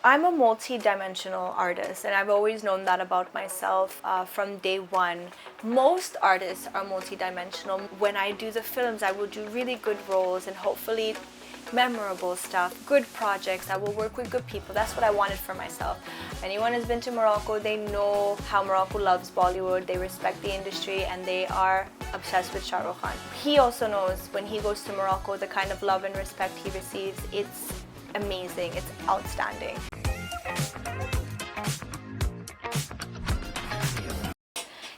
I'm a multi-dimensional artist, and I've always known that about myself from day one. Most artists are multi-dimensional. When I do the films, I will do really good roles and hopefully memorable stuff, good projects. I will work with good people. That's what I wanted for myself. If anyone has been to Morocco, they know how Morocco loves Bollywood. They respect the industry and they are obsessed with Shah Rukh Khan. He also knows when he goes to Morocco the kind of love and respect he receives. It's amazing. It's outstanding.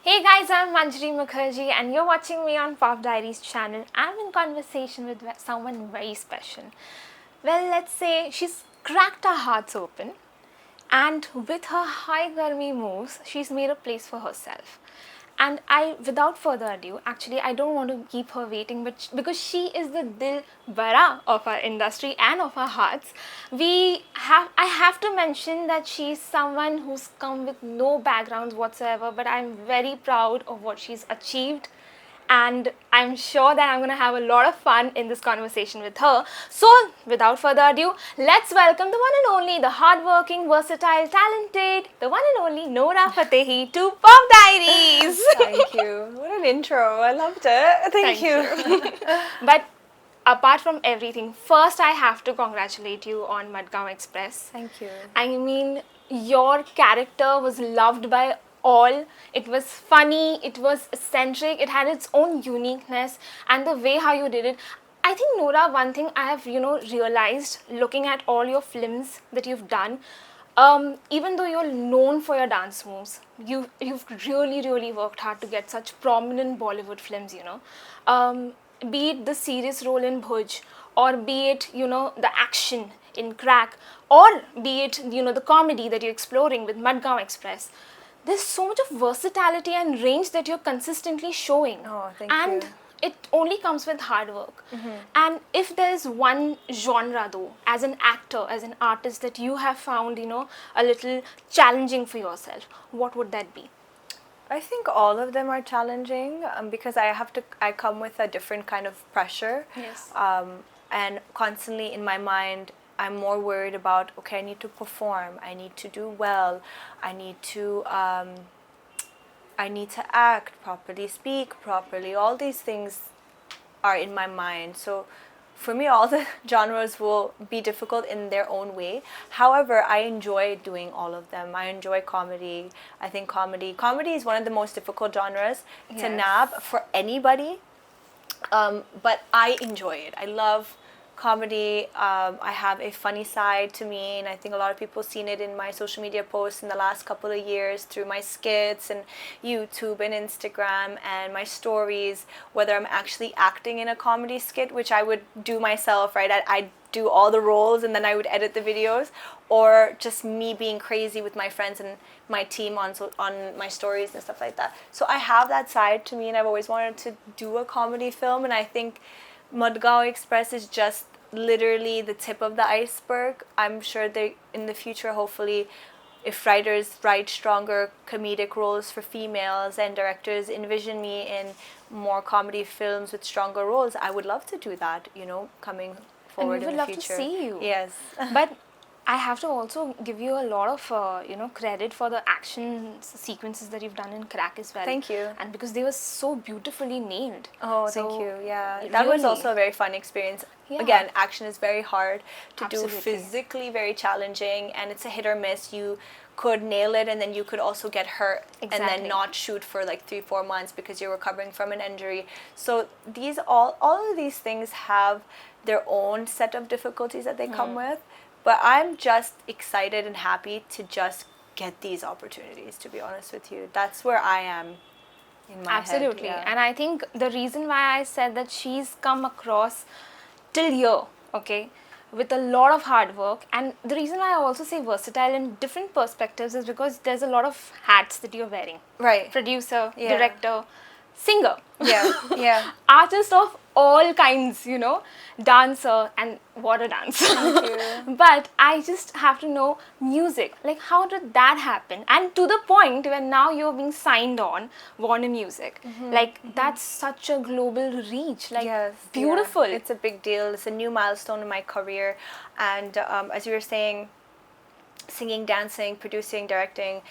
Hey guys, I'm Manjari Mukherjee and you're watching me on Pop Diaries channel. I'm in conversation with someone very special. Well, let's say she's cracked our hearts open and with her high garmi moves, she's made a place for herself. And without further ado, actually I don't want to keep her waiting, but because she is the dil bara of our industry and of our hearts, I have to mention that she's someone who's come with no backgrounds whatsoever, but I'm very proud of what she's achieved. And I'm sure that I'm going to have a lot of fun in this conversation with her. So, without further ado, let's welcome the one and only, the hardworking, versatile, talented, the one and only NORA FATEHI to Pop Diaries. Thank you. What an intro. I loved it. Thank you. But apart from everything, first I have to congratulate you on Madgaon Express. Thank you. I mean, your character was loved by all. It was funny, it was eccentric, it had its own uniqueness, and the way how you did it. I think, Nora, one thing I have realized looking at all your films that you've done, even though you're known for your dance moves, you've really worked hard to get such prominent Bollywood films, be it the serious role in Bhuj, or be it the action in Crack, or be it the comedy that you're exploring with Madgaon Express. There's so much of versatility and range that you're consistently showing. Oh, thank you. And it only comes with hard work. And if there's one genre though, as an actor, as an artist, that you have found, a little challenging for yourself, what would that be? I think all of them are challenging because I come with a different kind of pressure. Yes. And constantly in my mind, I'm more worried about, okay, I need to perform, I need to do well, I need to act properly, speak properly. All these things are in my mind. So for me, all the genres will be difficult in their own way. However, I enjoy doing all of them. I enjoy comedy. I think comedy is one of the most difficult genres to nab for anybody. But I enjoy it. I love comedy. I have a funny side to me, and I think a lot of people have seen it in my social media posts in the last couple of years through my skits and YouTube and Instagram and my stories, whether I'm actually acting in a comedy skit, which I would do myself, right? I do all the roles and then I would edit the videos, or just me being crazy with my friends and my team on my stories and stuff like that. So I have that side to me, and I've always wanted to do a comedy film, and I think Madgaon Express is just literally the tip of the iceberg. I'm sure they in the future, hopefully, if writers write stronger comedic roles for females and directors envision me in more comedy films with stronger roles, I would love to do that, coming forward in the future. And we would love to see you. Yes. But I have to also give you a lot of credit for the action sequences that you've done in Crack as well. Thank you. And because they were so beautifully nailed. Oh, thank you. Yeah, that was also a very fun experience. Yeah. Again, action is very hard to do, physically very challenging, and it's a hit or miss. You could nail it and then you could also get hurt and then not shoot for like 3-4 months because you're recovering from an injury. So all of these things have their own set of difficulties that they come with. But I'm just excited and happy to just get these opportunities, to be honest with you. That's where I am in my head. Yeah. And I think the reason why I said that she's come across till here, okay, with a lot of hard work, and the reason why I also say versatile in different perspectives is because there's a lot of hats that you're wearing. Right. Producer, director, singer. Yeah. Artist of all kinds, dancer, and what a dancer. Thank you. But I just have to know music. Like, how did that happen? And to the point where now you're being signed on Warner Music. That's such a global reach. Like, beautiful. Yeah. It's a big deal. It's a new milestone in my career. And as you were saying, singing, dancing, producing, directing.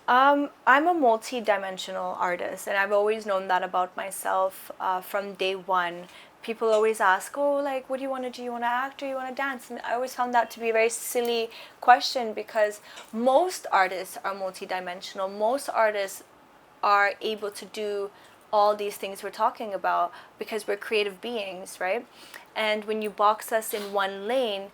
I'm a multi-dimensional artist, and I've always known that about myself from day one. People always ask, "Oh, like, what do you want to do? You want to act or you want to dance?" And I always found that to be a very silly question because most artists are multi-dimensional. Most artists are able to do all these things we're talking about because we're creative beings, right? And when you box us in one lane,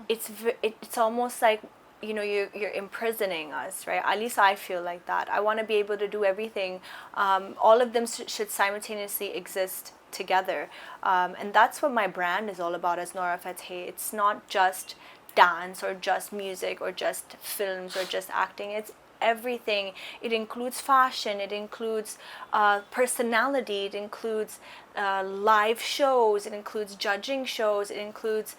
it's almost like, you know, you're imprisoning us, right? At least I feel like that. I want to be able to do everything. All of them should simultaneously exist together, and that's what my brand is all about as Nora Fateh. It's not just dance or just music or just films or just acting. It's everything. It includes fashion, it includes personality, it includes live shows, it includes judging shows, it includes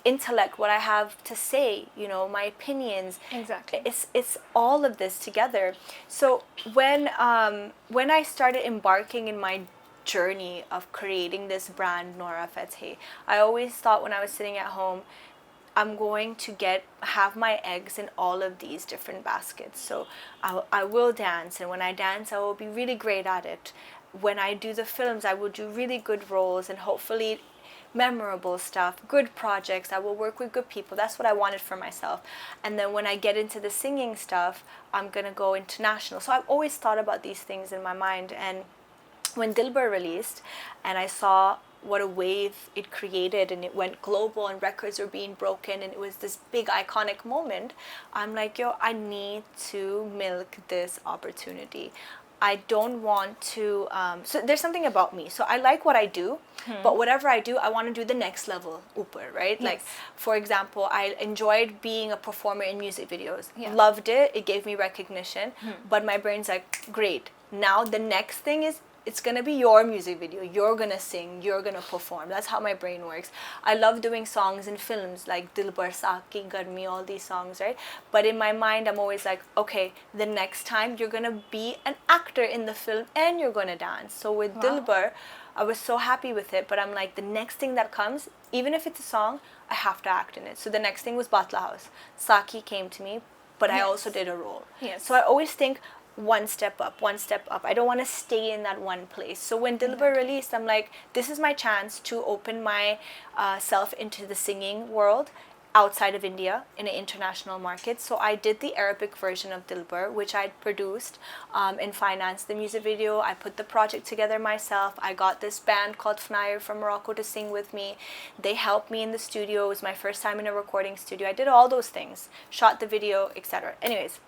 intellect, what I have to say, you know, my opinions. Exactly. It's all of this together. So when I started embarking in my journey of creating this brand Nora Fateh, I always thought when I was sitting at home, I'm going to have my eggs in all of these different baskets. So I will dance, and when I dance, I will be really great at it. When I do the films, I will do really good roles and hopefully memorable stuff, good projects. I will work with good people. That's what I wanted for myself. And then when I get into the singing stuff, I'm gonna go international. So I've always thought about these things in my mind. And when Dilbar released, and I saw what a wave it created, and it went global and records were being broken, and it was this big iconic moment, I'm like, yo, I need to milk this opportunity. I don't want to, so there's something about me. So I like what I do, but whatever I do, I want to do the next level, upar, right? Yes. Like, for example, I enjoyed being a performer in music videos. Yeah. Loved it. It gave me recognition. But my brain's like, great. Now the next thing is, it's going to be your music video. You're going to sing. You're going to perform. That's how my brain works. I love doing songs in films like Dil Bar Saki Garmi, all these songs, right? But in my mind, I'm always like, okay, the next time you're going to be an actor in the film and you're going to dance. So with Dil Bar, I was so happy with it. But I'm like, the next thing that comes, even if it's a song, I have to act in it. So the next thing was Batla House. Saki came to me, but I also did a role. Yes. So I always think, one step up, one step up. I don't want to stay in that one place. So when Dilbar released, I'm like, this is my chance to open my self into the singing world outside of India in an international market. So I did the Arabic version of Dilbar, which I produced and financed the music video. I put the project together myself. I got this band called Fnair from Morocco to sing with me. They helped me in the studio. It was my first time in a recording studio. I did all those things, shot the video, etc. Anyways,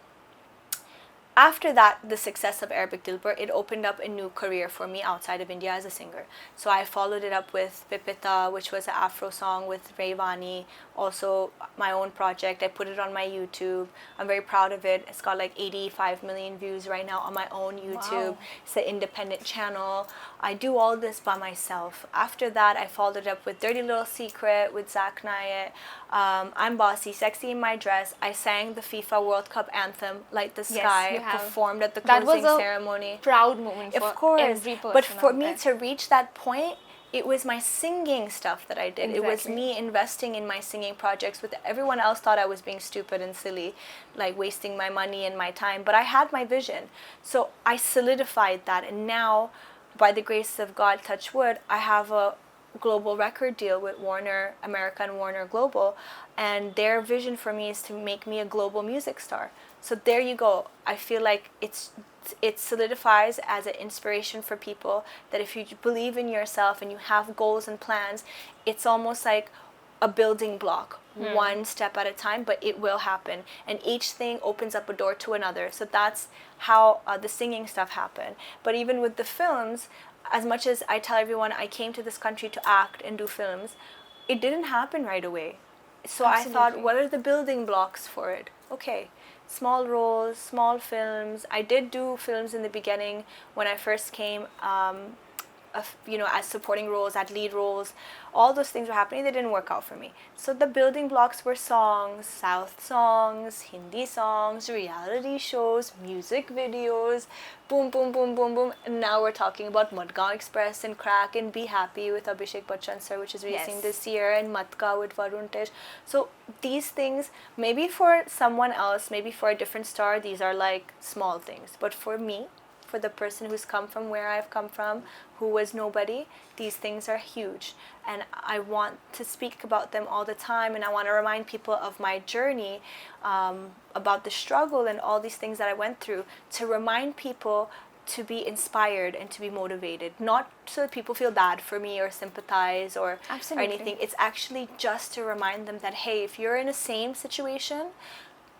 after that, the success of Arabic Dilbar, it opened up a new career for me outside of India as a singer. So I followed it up with Pipita, which was an Afro song with Rayvani, also my own project. I put it on my YouTube. I'm very proud of it. It's got like 85 million views right now on my own YouTube. Wow. It's an independent channel. I do all this by myself. After that, I followed it up with Dirty Little Secret with Zach Nyatt. I'm Bossy, Sexy in My Dress. I sang the FIFA World Cup anthem, Light the Sky. you have. Performed at the That closing was a ceremony. proud moment for Of course, every person. but for out me there. to reach that point, it was my singing stuff that I did. It was Exactly. me investing in my singing projects. With everyone else thought I was being stupid and silly, like wasting my money and my time. But I had my vision, so I solidified that. And now, by the grace of God, touch wood, I have a global record deal with Warner America and Warner Global, and their vision for me is to make me a global music star. So there you go. I feel like it solidifies as an inspiration for people that if you believe in yourself and you have goals and plans, it's almost like a building block, one step at a time, but it will happen. And each thing opens up a door to another. So that's how the singing stuff happened. But even with the films, as much as I tell everyone I came to this country to act and do films, it didn't happen right away. So I thought, Absolutely. what are the building blocks for it? Okay, small roles, small films. I did do films in the beginning when I first came. as supporting roles, at lead roles, all those things were happening. They didn't work out for me. So the building blocks were songs, South songs, Hindi songs, reality shows, music videos, boom, boom, boom, boom, boom. And now we're talking about Madgaon Express and Crack and Be Happy with Abhishek Bachchan sir, which is releasing Yes. this year, and Matka with Varun Tej. So these things, maybe for someone else, maybe for a different star, these are like small things. But for me, for the person who's come from where I've come from, who was nobody, these things are huge. And I want to speak about them all the time, and I want to remind people of my journey, about the struggle and all these things that I went through, to remind people to be inspired and to be motivated, not so that people feel bad for me or sympathize or Absolutely. anything. It's actually just to remind them that, hey, if you're in the same situation,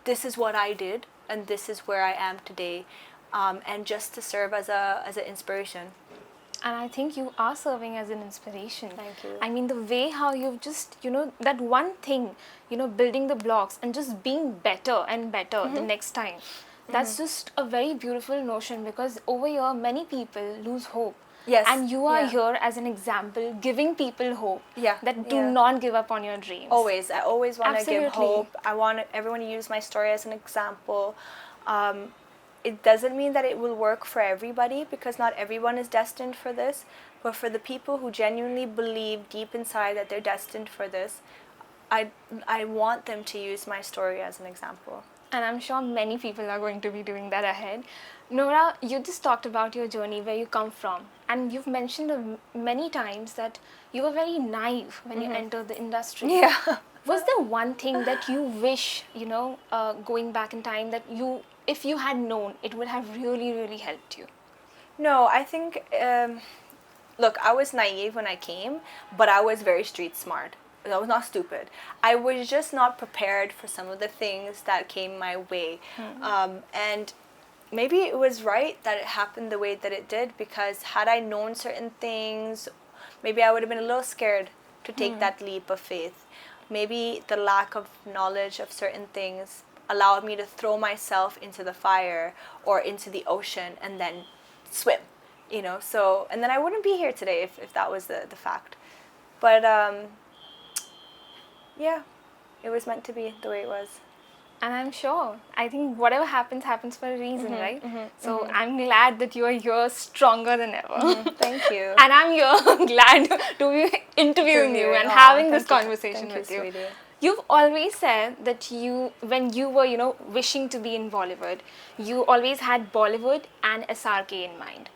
this is what I did and this is where I am today, and just to serve as an inspiration. And I think you are serving as an inspiration. Thank you. I mean, the way how you've just, that one thing, building the blocks and just being better and better the next time. That's just a very beautiful notion, because over here, many people lose hope. Yes. And you are Yeah. here as an example, giving people hope. Yeah. That do Yeah. not give up on your dreams. Always. I always want to give Absolutely. hope. I want everyone to use my story as an example. It doesn't mean that it will work for everybody, because not everyone is destined for this. But for the people who genuinely believe deep inside that they're destined for this, I want them to use my story as an example. And I'm sure many people are going to be doing that ahead. Nora, you just talked about your journey, where you come from. And you've mentioned many times that you were very naive when you entered the industry. Yeah. Was there one thing that you wish, going back in time, that if you had known, it would have really, really helped you? No, I think, look, I was naive when I came, but I was very street smart. I was not stupid. I was just not prepared for some of the things that came my way. And maybe it was right that it happened the way that it did, because had I known certain things, maybe I would have been a little scared to take that leap of faith. Maybe the lack of knowledge of certain things allowed me to throw myself into the fire or into the ocean and then swim, so, and then I wouldn't be here today if that was the fact. But yeah, it was meant to be the way it was. And I'm sure, I think whatever happens for a reason, right? So I'm glad that you are here stronger than ever. Thank you. And I'm here glad to be interviewing you and having this conversation with you. Sweetie. You've always said that when you were, wishing to be in Bollywood, you always had Bollywood and SRK in mind.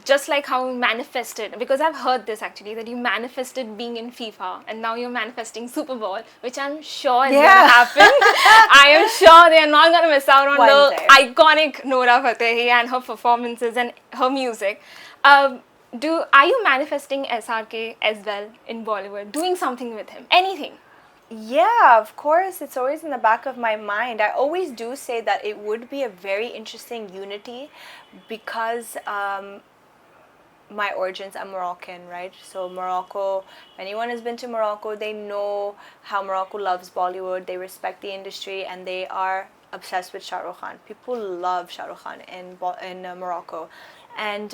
Just like how you manifested, because I've heard this actually, that you manifested being in FIFA and now you're manifesting Super Bowl, which I'm sure is going to happen. I am sure they are not going to miss out on One the day. iconic Nora Fatehi and her performances and her music. Are you manifesting SRK as well in Bollywood, doing something with him, anything? Yeah, of course. It's always in the back of my mind. I always do say that it would be a very interesting unity, because my origins, I'm Moroccan, right? So Morocco, if anyone has been to Morocco, they know how Morocco loves Bollywood. They respect the industry and they are obsessed with Shah Rukh Khan. People love Shah Rukh Khan in Morocco. And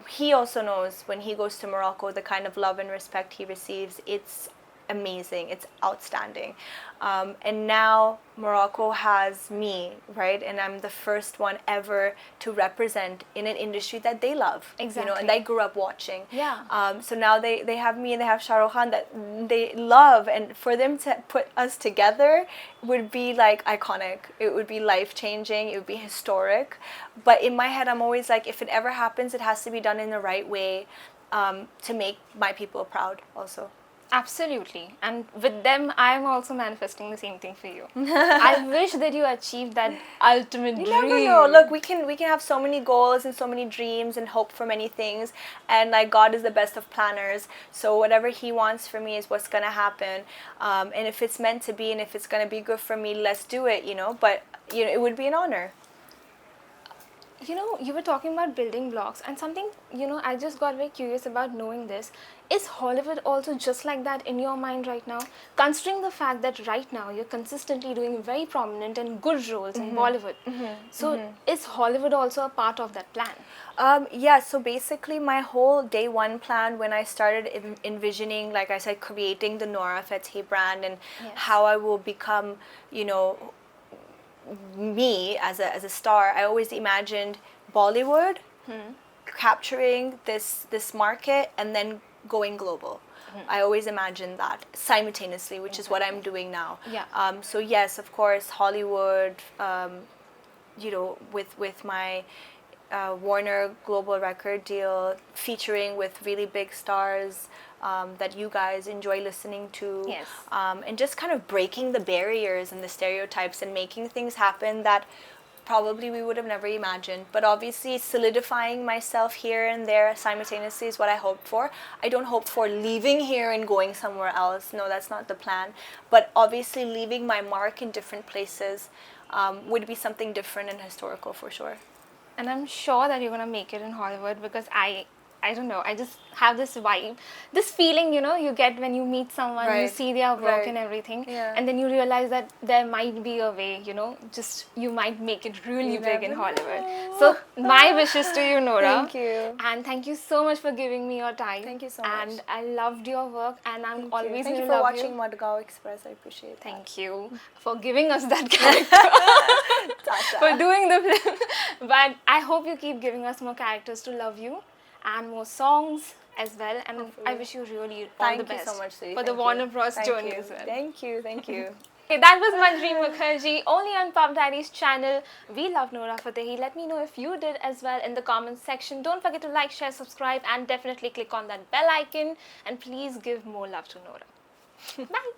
he also knows, when he goes to Morocco, the kind of love and respect he receives. It's amazing. It's outstanding. And now Morocco has me, right? And I'm the first one ever to represent in an industry that they love. Exactly. And I grew up watching. Yeah. So now they have me and they have Shah Rukh Khan that they love. And for them to put us together would be like iconic. It would be life-changing. It would be historic. But in my head, I'm always like, if it ever happens, it has to be done in the right way, to make my people proud also. Absolutely. And with them, I'm also manifesting the same thing for you. I wish that you achieved that ultimate dream. You never know. Look, we can have so many goals and so many dreams and hope for many things. And like, God is the best of planners. So whatever He wants for me is what's going to happen. And if it's meant to be and if it's going to be good for me, let's do it, But, it would be an honor. You know, you were talking about building blocks, and something, you know, I just got very curious about knowing this. Is Hollywood also just like that in your mind right now? Considering the fact that right now you're consistently doing very prominent and good roles in Bollywood. So, is Hollywood also a part of that plan? Yeah, so basically my whole day one plan when I started envisioning, like I said, creating the NORA FATEHI brand and Yes. how I will become, you know, me as a star, I always imagined Bollywood capturing this market and then going global. I always imagined that simultaneously, which is what I'm doing now. Yeah. So yes, of course, Hollywood, you know, with my Warner Global record deal, featuring with really big stars that you guys enjoy listening to, Yes. and just kind of breaking the barriers and the stereotypes and making things happen that probably we would have never imagined. But obviously solidifying myself here and there simultaneously is what I hope for. I don't hope for leaving here and going somewhere else. No, that's not the plan. But obviously leaving my mark in different places would be something different and historical for sure. And I'm sure that you're gonna make it in Hollywood, because I don't know, I just have this vibe, this feeling, you know, you get when you meet someone, you Right, see their work right. and everything, Yeah. and then you realize that there might be a way, you know, just you might make it really You big in never Hollywood. know. So my wishes to you, Nora. Thank you. And thank you so much for giving me your time. Thank you so much. And I loved your work, and I'm always Thank you gonna for love watching you. Madgaon Express. I appreciate that. Thank you for giving us that character. Tasha. For doing the film. But I hope you keep giving us more characters to love you and more songs as well. And Hopefully. I wish you really all Thank the you best so much, sweetie. for the Thank you. Warner Bros. Thank journey you. as well. Thank you. Thank you. Okay, that was Manjari Mukherjee, only on Pop Diaries channel. We love Nora Fatehi. Let me know if you did as well in the comments section. Don't forget to like, share, subscribe, and definitely click on that bell icon. And please give more love to Nora. Bye.